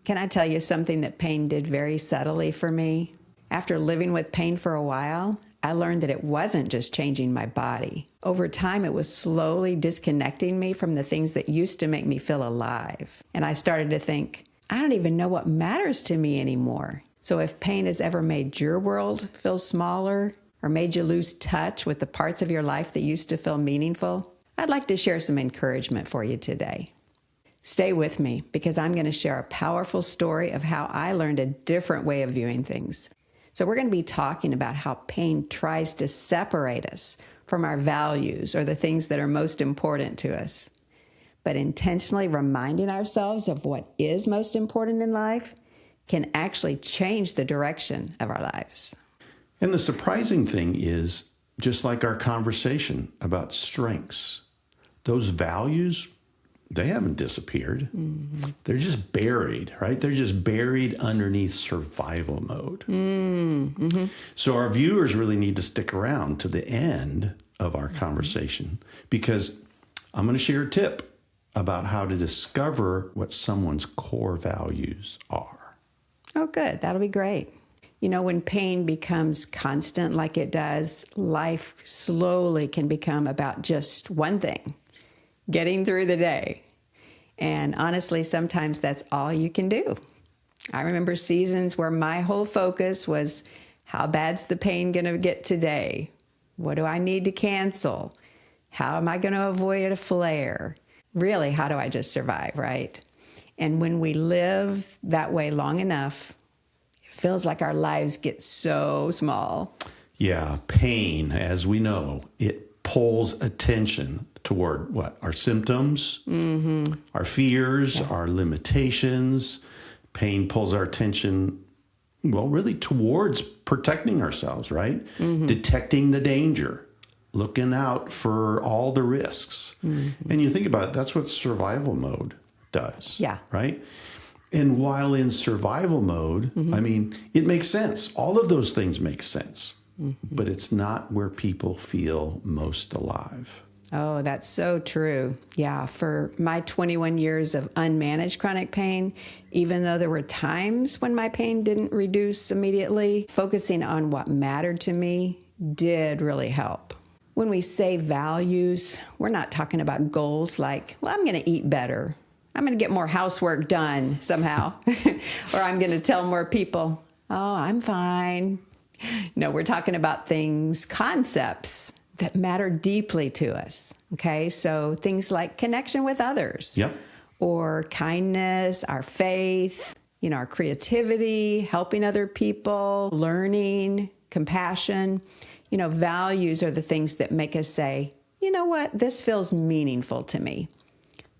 Can I tell you something that pain did very subtly for me? After living with pain for a while, I learned that it wasn't just changing my body. Over time, it was slowly disconnecting me from the things that used to make me feel alive. And I started to think, I don't even know what matters to me anymore. So if pain has ever made your world feel smaller or made you lose touch with the parts of your life that used to feel meaningful, I'd like to share some encouragement for you today. Stay with me because I'm going to share a powerful story of how I learned a different way of viewing things. So we're going to be talking about how pain tries to separate us from our values or the things that are most important to us. But intentionally reminding ourselves of what is most important in life can actually change the direction of our lives. And the surprising thing is, just like our conversation about strengths, those values, they haven't disappeared. Mm-hmm. They're just buried, right? They're just buried underneath survival mode. Mm-hmm. So our viewers really need to stick around to the end of our conversation because I'm going to share a tip about how to discover what someone's core values are. Oh, good. That'll be great. You know, when pain becomes constant like it does, life slowly can become about just one thing. Getting through the day. And honestly, sometimes that's all you can do. I remember seasons where my whole focus was, how bad's the pain going to get today? What do I need to cancel? How am I going to avoid a flare? Really, how do I just survive, right? And when we live that way long enough, it feels like our lives get so small. Yeah, pain, as we know, it pulls attention toward what? Our symptoms, our fears, our limitations. Pain pulls our attention, well, really towards protecting ourselves, right? Detecting the danger, looking out for all the risks. And you think about it, that's what survival mode does, right? And while in survival mode, I mean, it makes sense. All of those things make sense, but it's not where people feel most alive. Oh, that's so true. Yeah, for my 21 years of unmanaged chronic pain, even though there were times when my pain didn't reduce immediately, focusing on what mattered to me did really help. When we say values, we're not talking about goals like, well, I'm going to eat better. I'm going to get more housework done somehow. Or I'm going to tell more people, oh, I'm fine. No, we're talking about things, concepts that matter deeply to us, okay? So things like connection with others, or kindness, our faith, you know, our creativity, helping other people, learning, compassion. You know, values are the things that make us say, you know what, this feels meaningful to me.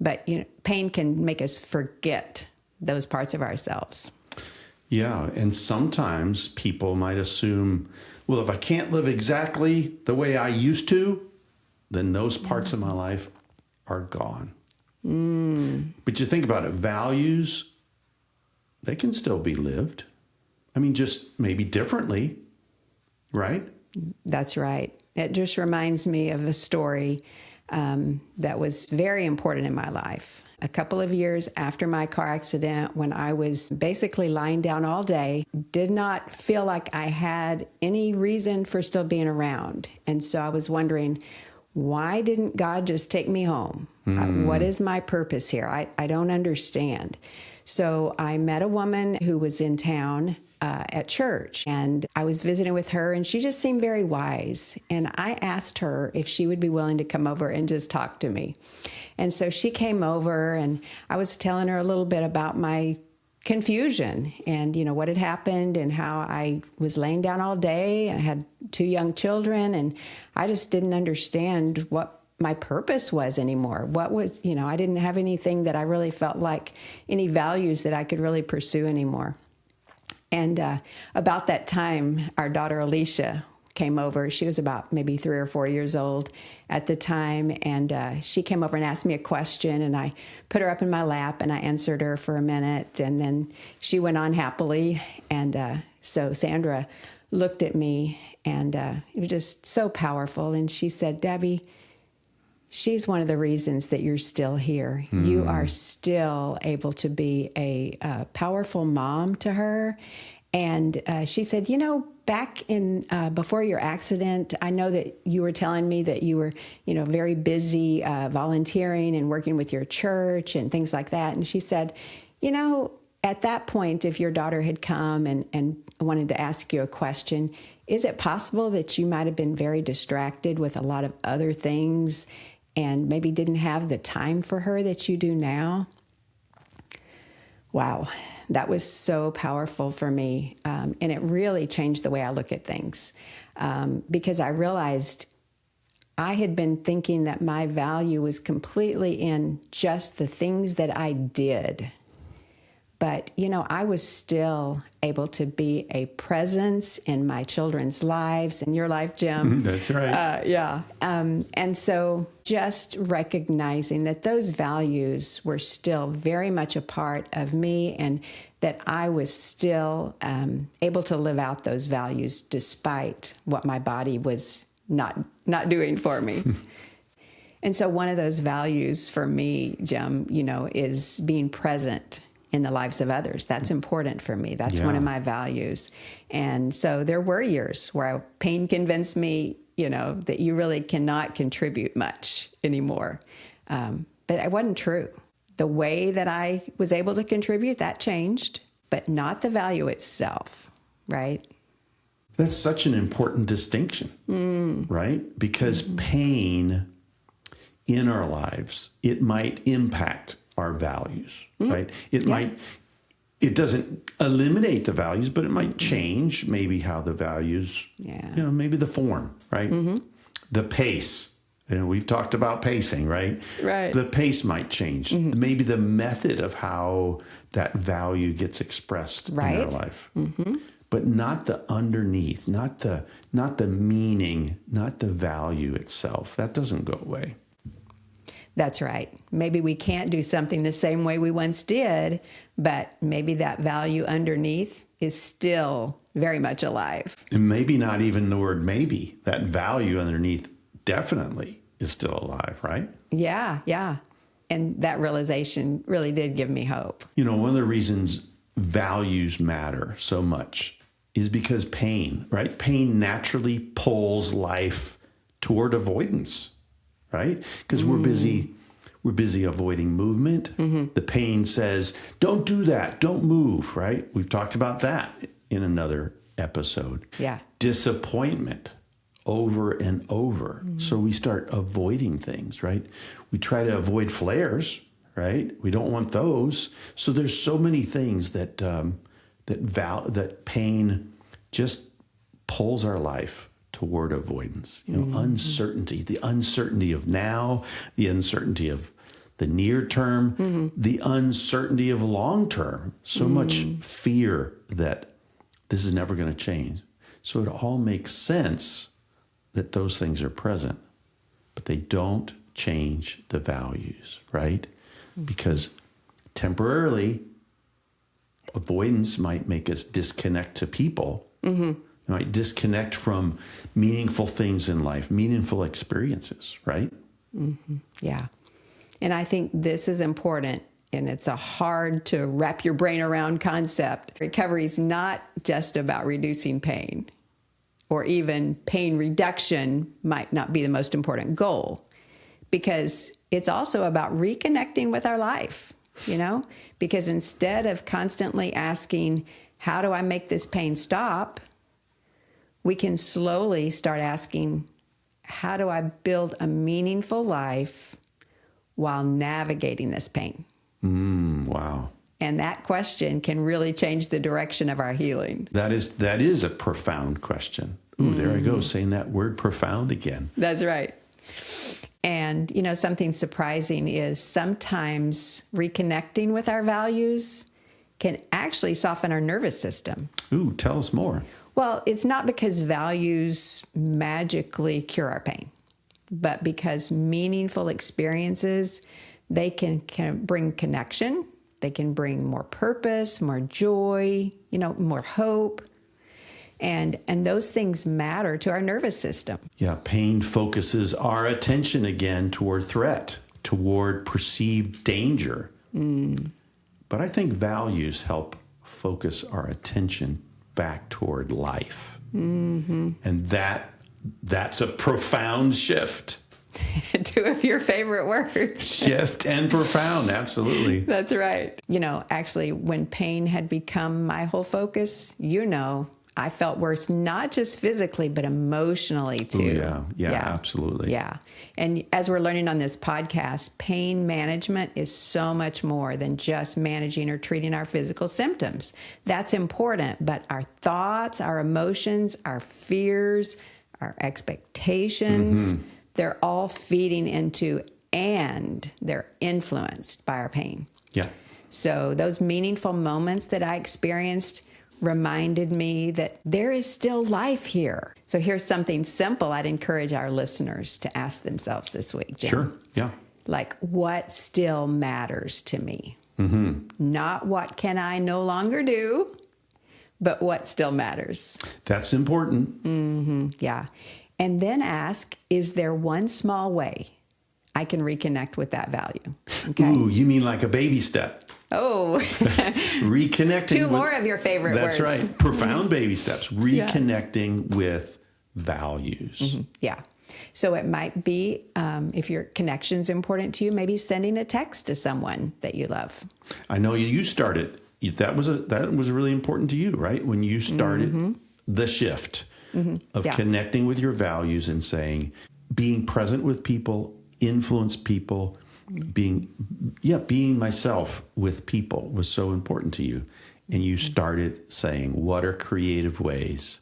But, you know, pain can make us forget those parts of ourselves. Yeah, and sometimes people might assume, well, if I can't live exactly the way I used to, then those parts of my life are gone. But you think about it, values, they can still be lived. I mean, just maybe differently, right? That's right. It just reminds me of a story that was very important in my life. A couple of years after my car accident, when I was basically lying down all day, did not feel like I had any reason for still being around. And so I was wondering, why didn't God just take me home? What is my purpose here? I don't understand. So I met a woman who was in town at church, and I was visiting with her, and she just seemed very wise. And I asked her if she would be willing to come over and just talk to me. And so she came over, and I was telling her a little bit about my confusion and, you know, what had happened and how I was laying down all day. I had 2 young children, and I just didn't understand what my purpose was anymore. What was, you know, I didn't have anything that I really felt like any values that I could really pursue anymore. And about that time, our daughter Alicia came over. She was about maybe 3 or 4 years old at the time. And she came over and asked me a question, and I put her up in my lap and I answered her for a minute. And then she went on happily. And so Sandra looked at me, and it was just so powerful. And she said, Debbie, she's one of the reasons that you're still here. You are still able to be a powerful mom to her. And she said, back in before your accident, I know that you were telling me that you were, very busy volunteering and working with your church and things like that. And she said, at that point, if your daughter had come and wanted to ask you a question, is it possible that you might have been very distracted with a lot of other things and maybe didn't have the time for her that you do now? Wow, that was so powerful for me. And it really changed the way I look at things, because I realized I had been thinking that my value was completely in just the things that I did. But, I was still able to be a presence in my children's lives, in your life, Jim. That's right. Yeah. And so just recognizing that those values were still very much a part of me, and that I was still able to live out those values despite what my body was not doing for me. And so one of those values for me, Jim, is being present in the lives of others. That's important for me. That's one of my values. And so there were years where pain convinced me, that you really cannot contribute much anymore. But it wasn't true. The way that I was able to contribute, that changed, but not the value itself, right? That's such an important distinction, right? Because pain in our lives, it might impact our values, right? It doesn't eliminate the values, but it might change maybe how the values, maybe the form, right? The pace. We've talked about pacing, right? Right. The pace might change. Maybe the method of how that value gets expressed in our life. But not the underneath, not the meaning, not the value itself. That doesn't go away. That's right. Maybe we can't do something the same way we once did, but maybe that value underneath is still very much alive. And maybe not even the word maybe. That value underneath definitely is still alive, right? Yeah. And that realization really did give me hope. One of the reasons values matter so much is because pain, right? Pain naturally pulls life toward avoidance, right? Because we're busy avoiding movement. The pain says, don't do that, don't move, right? We've talked about that in another episode. Yeah. Disappointment over and over. So we start avoiding things, right? We try to avoid flares, right? We don't want those. So there's so many things that that pain just pulls our life toward avoidance. Uncertainty, the uncertainty of now, the uncertainty of the near term, the uncertainty of long term. So much fear that this is never going to change. So it all makes sense that those things are present, but they don't change the values, right? Because temporarily, avoidance might make us disconnect to people. Might disconnect from meaningful things in life, meaningful experiences, right? Yeah. And I think this is important, and it's a hard to wrap your brain around concept. Recovery is not just about reducing pain, or even pain reduction might not be the most important goal, because it's also about reconnecting with our life, because instead of constantly asking, how do I make this pain stop? We can slowly start asking, how do I build a meaningful life while navigating this pain? Wow. And that question can really change the direction of our healing. That is a profound question. Ooh, there I go, saying that word profound again. That's right. And, something surprising is sometimes reconnecting with our values can actually soften our nervous system. Ooh, tell us more. Well, it's not because values magically cure our pain, but because meaningful experiences, they can bring connection, they can bring more purpose, more joy, more hope. And those things matter to our nervous system. Yeah, pain focuses our attention again toward threat, toward perceived danger. But I think values help focus our attention back toward life. And that's a profound shift. Two of your favorite words. Shift and profound, absolutely. That's right. Actually, when pain had become my whole focus, I felt worse, not just physically, but emotionally too. Ooh, yeah, absolutely. Yeah. And as we're learning on this podcast, pain management is so much more than just managing or treating our physical symptoms. That's important, but our thoughts, our emotions, our fears, our expectations, they're all feeding into and they're influenced by our pain. Yeah. So those meaningful moments that I experienced reminded me that there is still life here. So here's something simple I'd encourage our listeners to ask themselves this week, Jim. Sure, yeah. Like, what still matters to me? Not what can I no longer do, but what still matters. That's important. Yeah. And then ask, is there one small way I can reconnect with that value? Okay. Ooh, you mean like a baby step. Oh, Reconnecting. Two more of your favorite words. That's right. Profound baby steps. Reconnecting with values. Yeah. So it might be, if your connection's important to you, maybe sending a text to someone that you love. I know you started. That was really important to you, right? When you started the shift of connecting with your values and saying, being present with people, influence people, being myself with people was so important to you. And you started saying, what are creative ways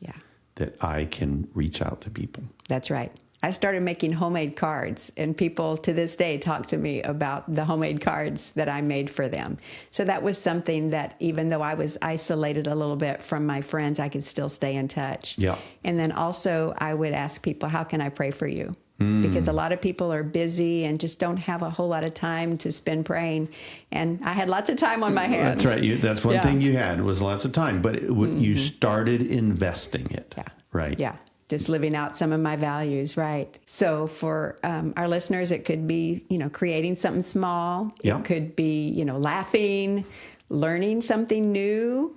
that I can reach out to people? That's right. I started making homemade cards, and people to this day talk to me about the homemade cards that I made for them. So that was something that, even though I was isolated a little bit from my friends, I could still stay in touch. Yeah. And then also I would ask people, how can I pray for you? Because a lot of people are busy and just don't have a whole lot of time to spend praying. And I had lots of time on my hands. That's right. That's one thing you had was lots of time, but you started investing it. Yeah. Right. Yeah. Just living out some of my values. Right. So for our listeners, it could be, creating something small. Yeah. It could be, laughing, learning something new.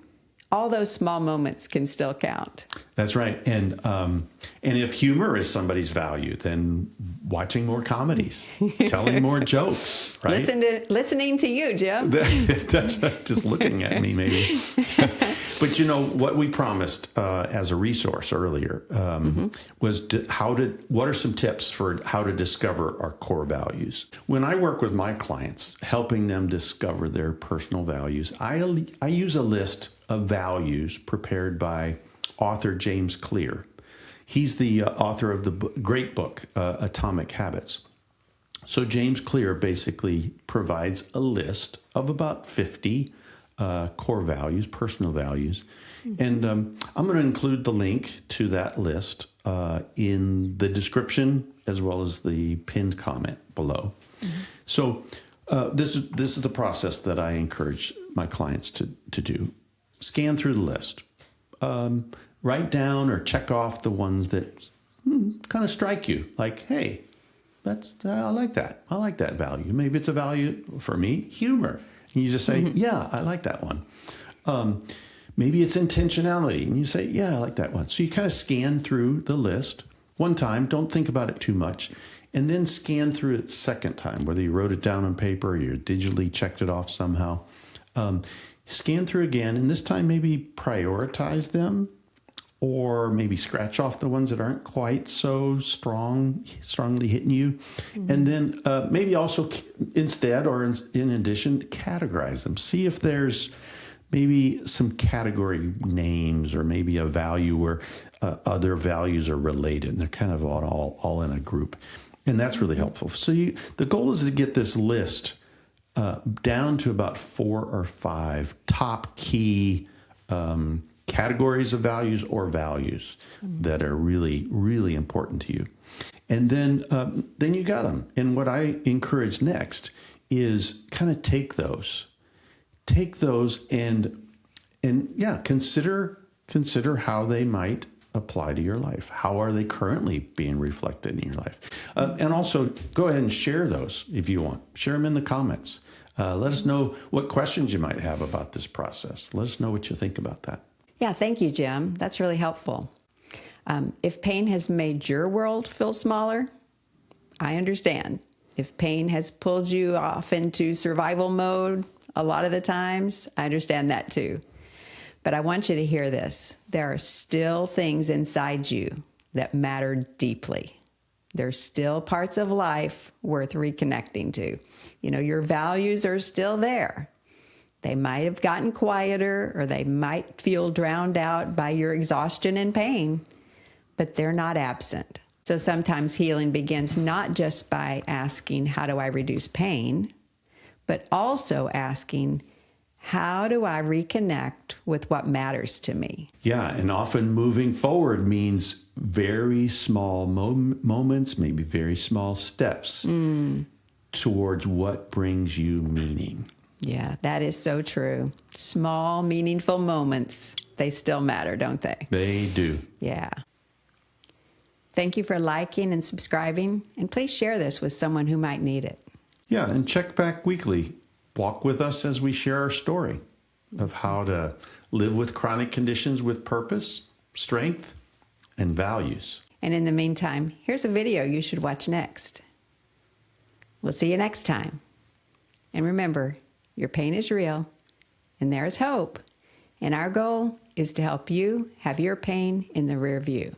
All those small moments can still count. That's right. And if humor is somebody's value, then watching more comedies, telling more jokes, right? Listening to you, Jim. That's just looking at me, maybe. But what we promised as a resource earlier was what are some tips for how to discover our core values? When I work with my clients, helping them discover their personal values, I use a list of values prepared by author James Clear. He's the author of the great book, Atomic Habits. So James Clear basically provides a list of about 50 core values, personal values. And I'm going to include the link to that list in the description as well as the pinned comment below. So this is the process that I encourage my clients to do. Scan through the list. Write down or check off the ones that kind of strike you. Like, hey, I like that. I like that value. Maybe it's a value for me, humor. And you just say, yeah, I like that one. Maybe it's intentionality. And you say, yeah, I like that one. So you kind of scan through the list one time. Don't think about it too much. And then scan through it second time, whether you wrote it down on paper or you digitally checked it off somehow. Scan through again, and this time maybe prioritize them, or maybe scratch off the ones that aren't quite so strongly hitting you. And then maybe also instead or in addition, categorize them. See if there's maybe some category names or maybe a value where other values are related and they're kind of all in a group. And that's really helpful. So the goal is to get this list down to about 4 or 5 top key categories of values or values that are really, really important to you. And then you got them. And what I encourage next is kind of take those and consider consider how they might apply to your life. How are they currently being reflected in your life? And also, go ahead and share those if you want. Share them in the comments. Let us know what questions you might have about this process. Let us know what you think about that. Yeah, thank you, Jim. That's really helpful. If pain has made your world feel smaller, I understand. If pain has pulled you off into survival mode a lot of the times, I understand that too. But I want you to hear this. There are still things inside you that matter deeply. There's still parts of life worth reconnecting to. You know, your values are still there. They might have gotten quieter, or they might feel drowned out by your exhaustion and pain, but they're not absent. So sometimes healing begins not just by asking, how do I reduce pain, but also asking, how do I reconnect with what matters to me? Yeah, and often moving forward means very small moments, maybe very small steps towards what brings you meaning. Yeah, that is so true. Small, meaningful moments, they still matter, don't they? They do. Yeah. Thank you for liking and subscribing, and please share this with someone who might need it. Yeah, and check back weekly. Walk with us as we share our story of how to live with chronic conditions with purpose, strength, and values. And in the meantime, here's a video you should watch next. We'll see you next time. And remember, your pain is real, and there is hope. And our goal is to help you have your pain in the rear view.